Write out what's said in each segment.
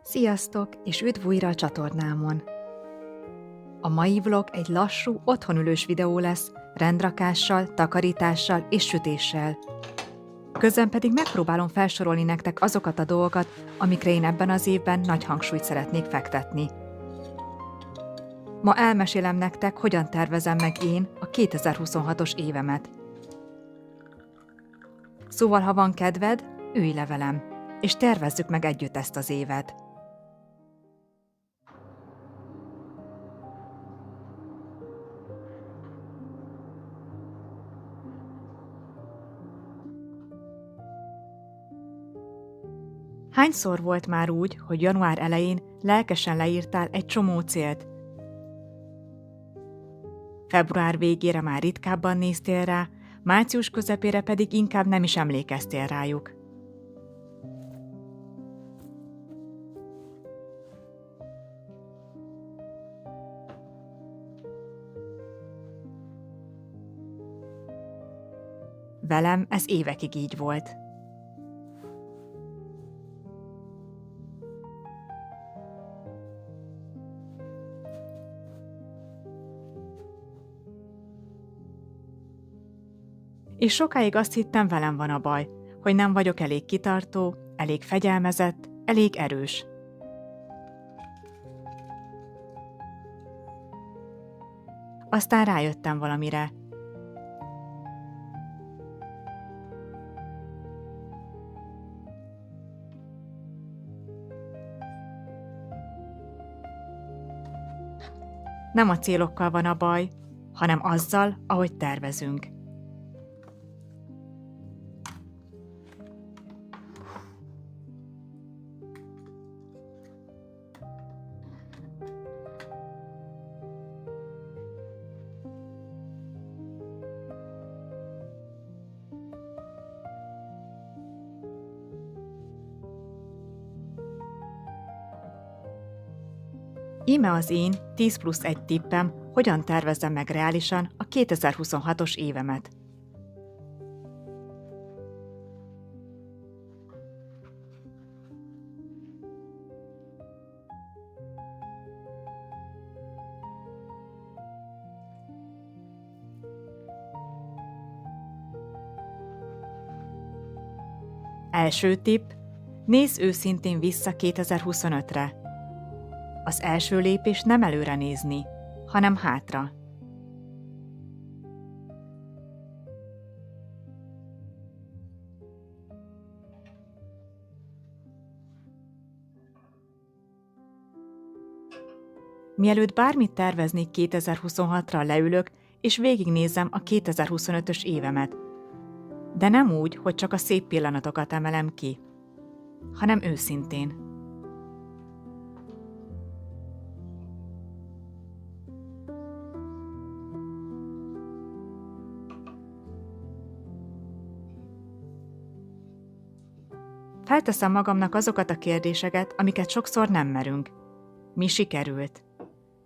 Sziasztok, és üdv újra a csatornámon! A mai vlog egy lassú, otthonülős videó lesz, rendrakással, takarítással és sütéssel. Közben pedig megpróbálom felsorolni nektek azokat a dolgokat, amikre én ebben az évben nagy hangsúlyt szeretnék fektetni. Ma elmesélem nektek, hogyan tervezem meg én a 2026-os évemet. Szóval, ha van kedved, ülj le velem, és tervezzük meg együtt ezt az évet. Hányszor volt már úgy, hogy január elején lelkesen leírtál egy csomó célt? Február végére már ritkábban néztél rá, március közepére pedig inkább nem is emlékeztél rájuk. Velem ez évekig így volt. És sokáig azt hittem, velem van a baj, hogy nem vagyok elég kitartó, elég fegyelmezett, elég erős. Aztán rájöttem valamire. Nem a célokkal van a baj, hanem azzal, ahogy tervezünk. Íme az én 10+1 tippem, hogyan tervezzem meg reálisan a 2026-os évemet. Első tipp: nézz őszintén vissza 2025-re. Az első lépés nem előre nézni, hanem hátra. Mielőtt bármit terveznék 2026-ra, leülök, és végignézem a 2025-ös évemet. De nem úgy, hogy csak a szép pillanatokat emelem ki, hanem őszintén. Felteszem magamnak azokat a kérdéseket, amiket sokszor nem merünk. Mi sikerült?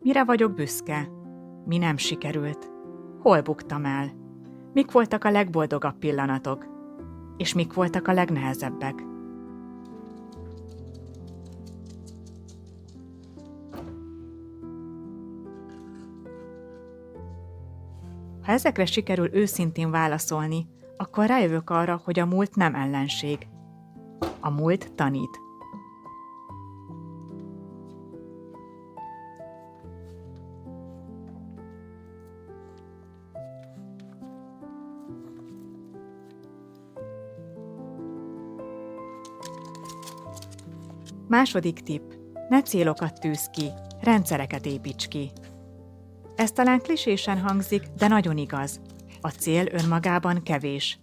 Mire vagyok büszke? Mi nem sikerült? Hol buktam el? Mik voltak a legboldogabb pillanatok? És mik voltak a legnehezebbek? Ha ezekre sikerül őszintén válaszolni, akkor rájövök arra, hogy a múlt nem ellenség. A múlt tanít. Második tipp: ne célokat tűzz ki, rendszereket építs ki. Ez talán klisésen hangzik, de nagyon igaz. A cél önmagában kevés.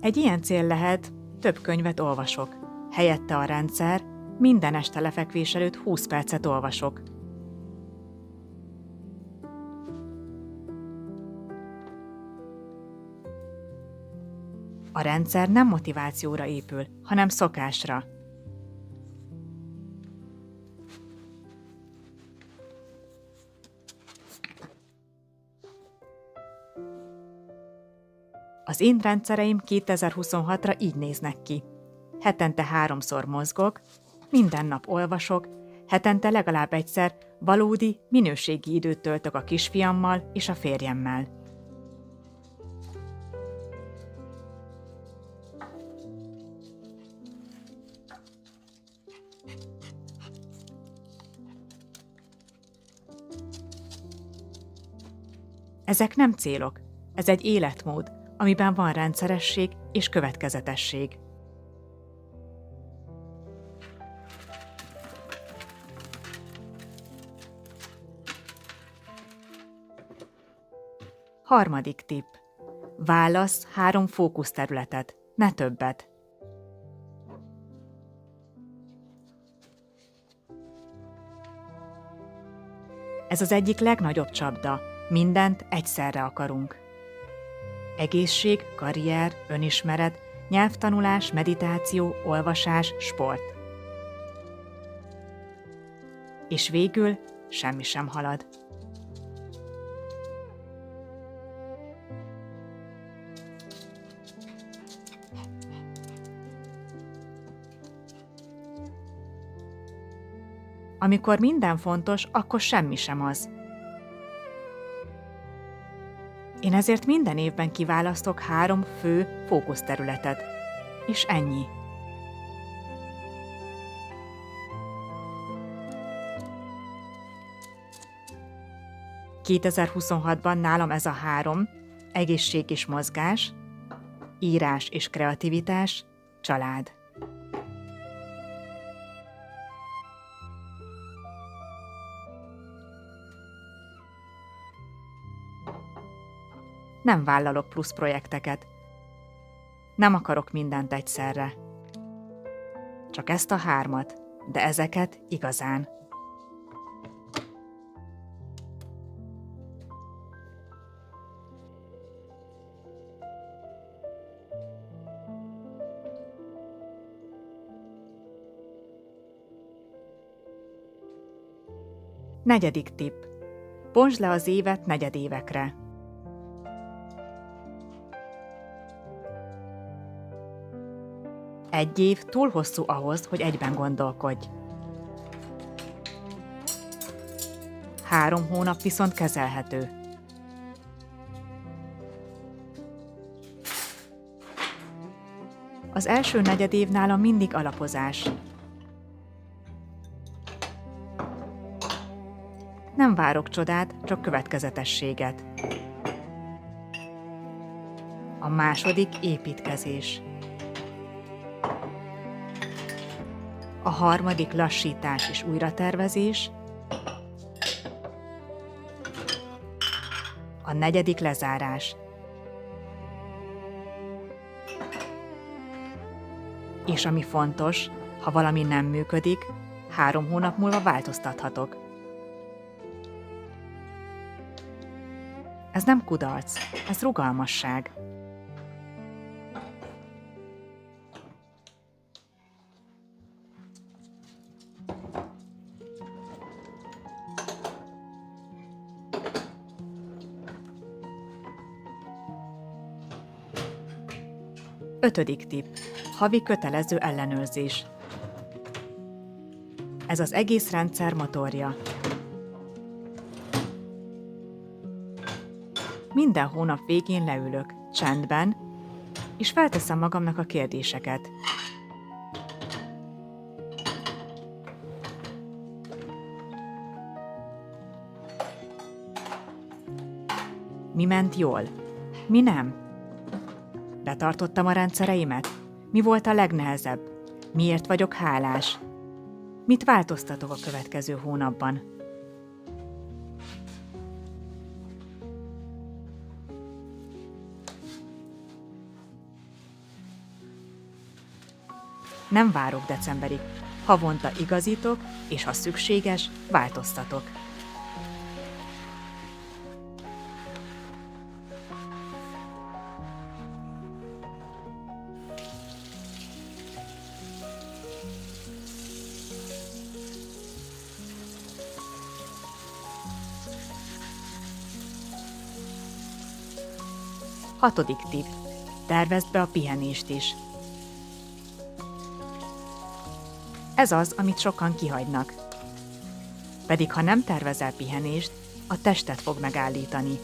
Egy ilyen cél lehet: több könyvet olvasok. Helyette a rendszer: minden este lefekvés előtt 20 percet olvasok. A rendszer nem motivációra épül, hanem szokásra. Az én rendszereim 2026-ra így néznek ki. Hetente 3-szor mozgok, minden nap olvasok, hetente legalább egyszer valódi, minőségi időt töltök a kisfiammal és a férjemmel. Ezek nem célok, ez egy életmód, amiben van rendszeresség és következetesség. Harmadik tipp. Válasz 3 fókuszterületet, ne többet. Ez az egyik legnagyobb csapda, mindent egyszerre akarunk. Egészség, karrier, önismeret, nyelvtanulás, meditáció, olvasás, sport. És végül semmi sem halad. Amikor minden fontos, akkor semmi sem az. Én ezért minden évben kiválasztok 3 fő fókuszterületet. És ennyi. ...2026-ban nálam ez a 3, egészség és mozgás, írás és kreativitás, család. Nem vállalok plusz projekteket. Nem akarok mindent egyszerre. Csak ezt a 3, de ezeket igazán. Negyedik tipp. Bontsd le az évet negyedévekre. Egy év túl hosszú ahhoz, hogy egyben gondolkodj. 3 hónap viszont kezelhető. Az első negyedév nálam mindig alapozás. Nem várok csodát, csak következetességet. A második építkezés. A harmadik lassítás és újratervezés. A negyedik lezárás. És ami fontos, ha valami nem működik, 3 hónap múlva változtathatok. Ez nem kudarc, ez rugalmasság. Ötödik tipp. Havi kötelező ellenőrzés. Ez az egész rendszer motorja. Minden hónap végén leülök, csendben, és felteszem magamnak a kérdéseket. Mi ment jól? Mi nem? Betartottam a rendszereimet? Mi volt a legnehezebb? Miért vagyok hálás? Mit változtatok a következő hónapban? Nem várok decemberig. Havonta igazítok, és ha szükséges, változtatok. Hatodik tipp. Tervezd be a pihenést is. Ez az, amit sokan kihagynak. Pedig ha nem tervezel pihenést, a tested fog megállítani.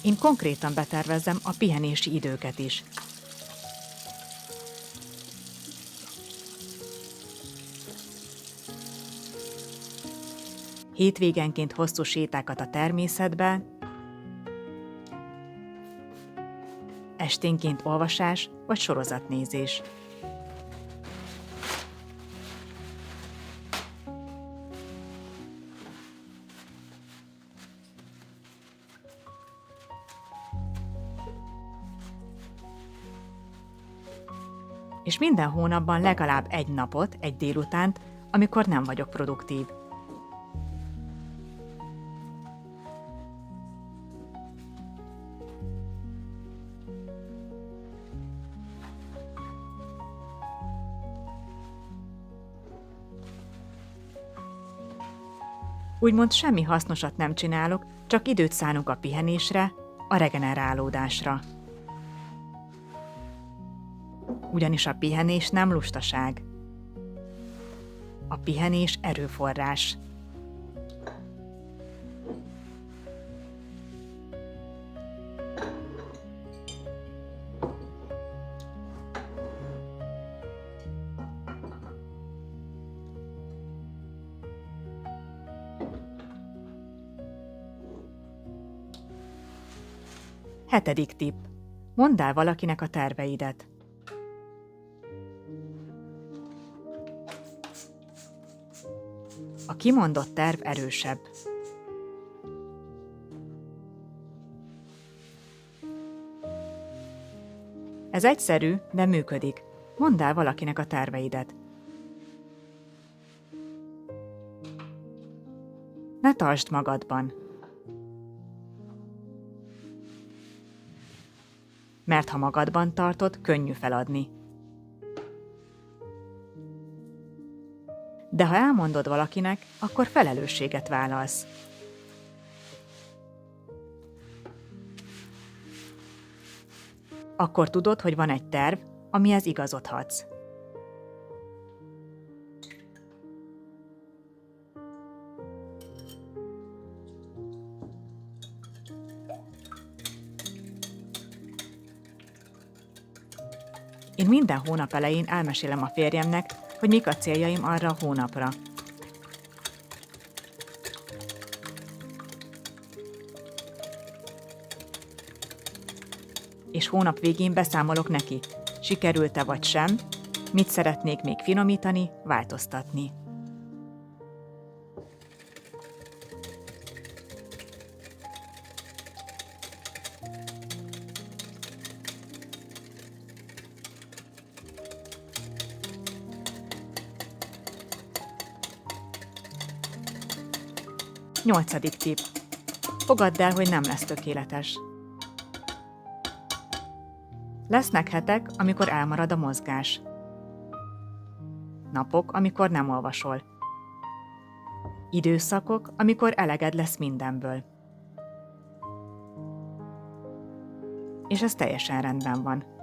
Én konkrétan betervezem a pihenési időket is. Hétvégenként hosszú sétákat a természetbe, esténként olvasás vagy sorozatnézés. És minden hónapban legalább egy napot, egy délutánt, amikor nem vagyok produktív. Úgymond semmi hasznosat nem csinálok, csak időt szánok a pihenésre, a regenerálódásra. Ugyanis a pihenés nem lustaság. A pihenés erőforrás. Hetedik tipp. Mondd el valakinek a terveidet. A kimondott terv erősebb. Ez egyszerű, de működik. Mondd el valakinek a terveidet. Ne tartsd magadban. Mert ha magadban tartod, könnyű feladni. De ha elmondod valakinek, akkor felelősséget vállalsz. Akkor tudod, hogy van egy terv, amihez igazodhatsz. Én minden hónap elején elmesélem a férjemnek, hogy mik a céljaim arra a hónapra. És hónap végén beszámolok neki, sikerült-e vagy sem, mit szeretnék még finomítani, változtatni. Nyolcadik tipp. Fogadd el, hogy nem lesz tökéletes. Lesznek hetek, amikor elmarad a mozgás. Napok, amikor nem olvasol. Időszakok, amikor eleged lesz mindenből. És ez teljesen rendben van.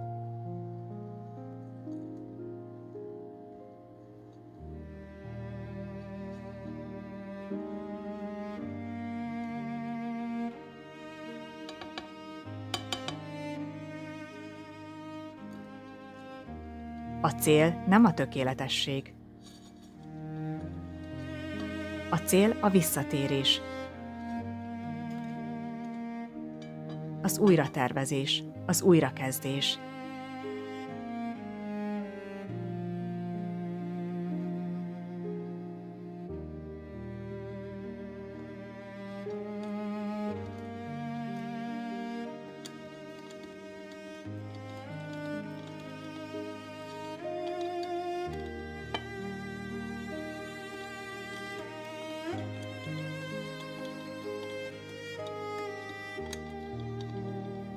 A cél nem a tökéletesség. A cél a visszatérés. Az újratervezés, az újrakezdés.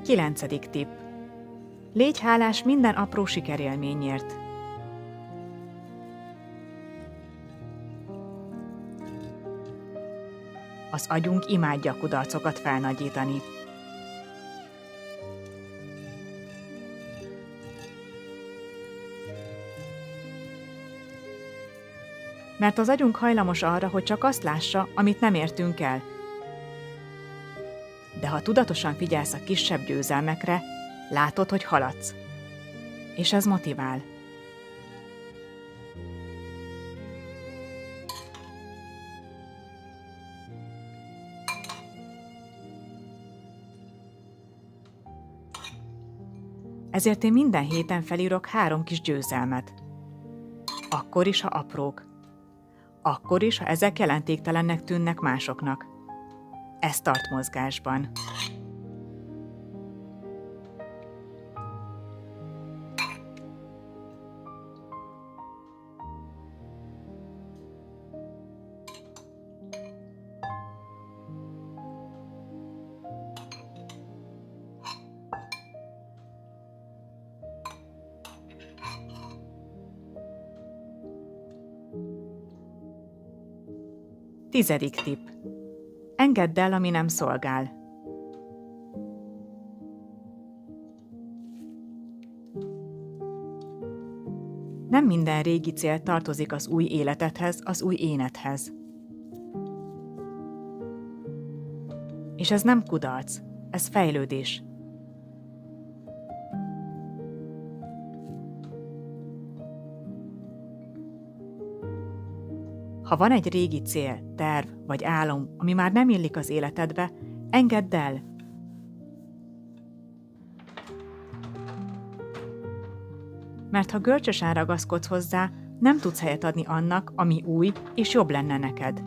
Kilencedik tipp. Légy hálás minden apró sikerélményért. Az agyunk imádja a kudarcokat felnagyítani. Mert az agyunk hajlamos arra, hogy csak azt lássa, amit nem értünk el. De ha tudatosan figyelsz a kisebb győzelmekre, látod, hogy haladsz. És ez motivál. Ezért én minden héten felírok 3 kis győzelmet. Akkor is, ha aprók. Akkor is, ha ezek jelentéktelennek tűnnek másoknak. Ez tart mozgásban. Tizedik tipp. Engedd el, ami nem szolgál. Nem minden régi cél tartozik az új életedhez, az új énedhez. És ez nem kudarc, ez fejlődés. Ha van egy régi cél, terv vagy álom, ami már nem illik az életedbe, engedd el. Mert ha görcsösen ragaszkodsz hozzá, nem tudsz helyet adni annak, ami új és jobb lenne neked.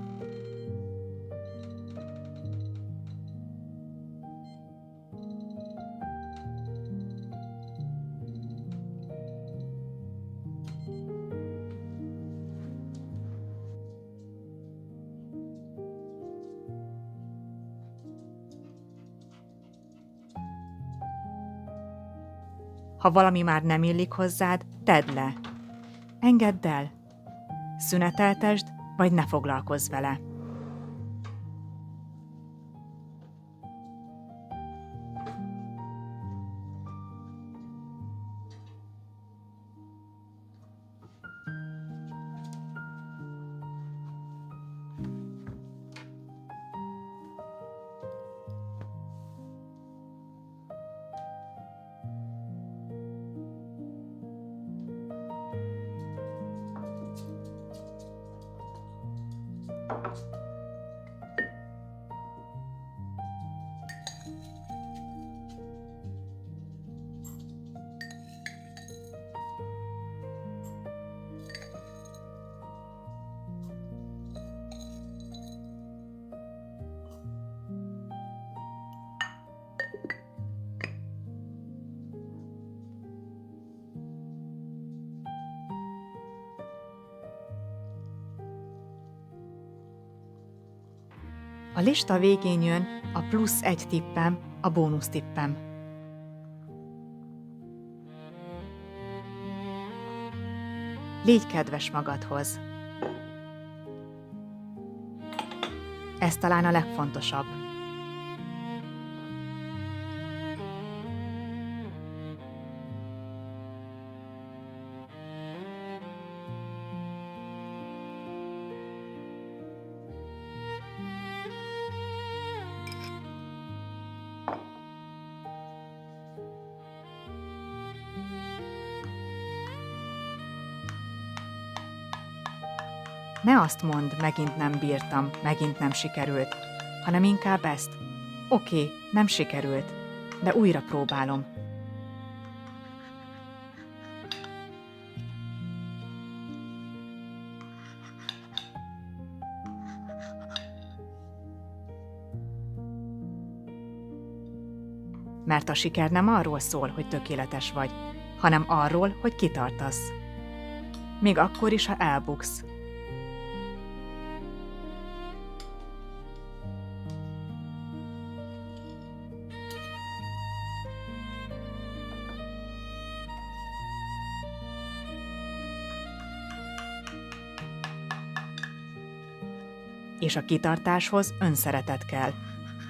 Ha valami már nem illik hozzád, tedd le. Engedd el. Szüneteltesd, vagy ne foglalkozz vele. A lista végén jön a plusz 1 tippem, a bónusz tippem. Légy kedves magadhoz. Ez talán a legfontosabb. Ne azt mondd, megint nem bírtam, megint nem sikerült, hanem inkább ezt. Oké, nem sikerült, de újra próbálom. Mert a siker nem arról szól, hogy tökéletes vagy, hanem arról, hogy kitartasz. Még akkor is, ha elbuksz. És a kitartáshoz önszeretet kell,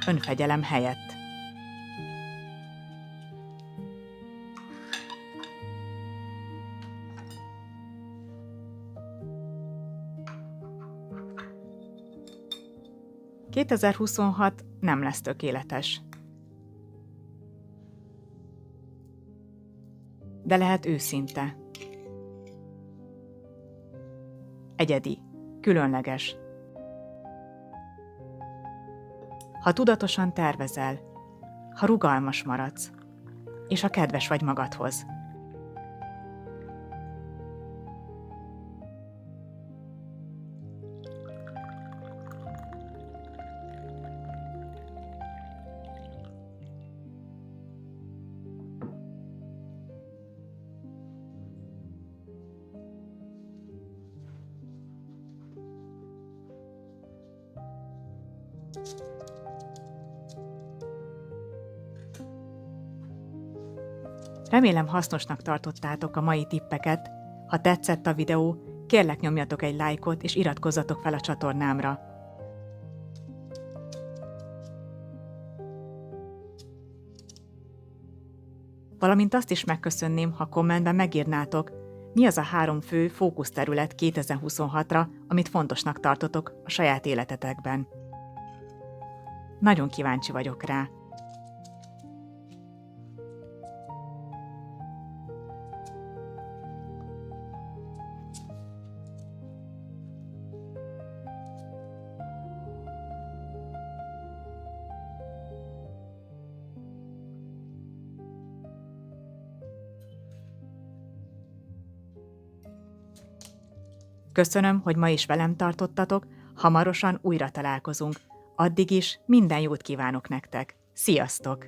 önfegyelem helyett. ...2026 nem lesz tökéletes. De lehet őszinte. Egyedi, különleges. Ha tudatosan tervezel, ha rugalmas maradsz, és ha kedves vagy magadhoz. Remélem hasznosnak tartottátok a mai tippeket. Ha tetszett a videó, kérlek nyomjatok egy lájkot és iratkozzatok fel a csatornámra. Valamint azt is megköszönném, ha kommentben megírnátok, mi az a 3 fő fókuszterület 2026-ra, amit fontosnak tartotok a saját életetekben. Nagyon kíváncsi vagyok rá. Köszönöm, hogy ma is velem tartottatok, hamarosan újra találkozunk. Addig is minden jót kívánok nektek. Sziasztok!